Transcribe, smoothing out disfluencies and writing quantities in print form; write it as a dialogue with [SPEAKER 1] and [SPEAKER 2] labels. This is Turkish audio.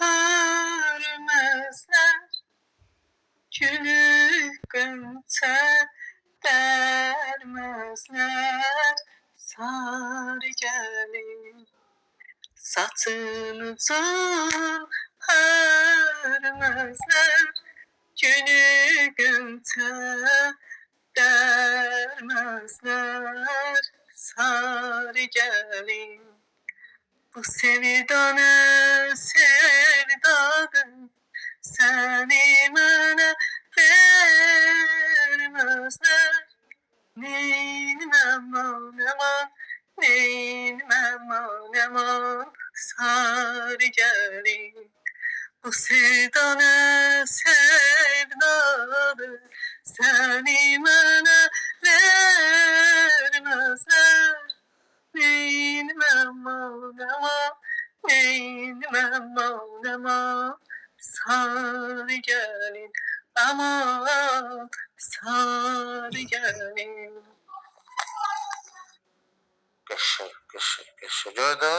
[SPEAKER 1] Hürmezler gülükünte dermezler sarı gelin satınızın hürmezler gülükünte dermezler sarı gelin. Bu sevdanı sevdadır, seni bana vermezler. Neynim aman aman, neynim aman aman, sarı gelin. Bu sevdanı sevdadır, seni bana vermezler. Neynim aman aman, neynim aman aman, sarı gelin, aman sarı gelin.
[SPEAKER 2] Qışır, qışır, qışır. Gördün?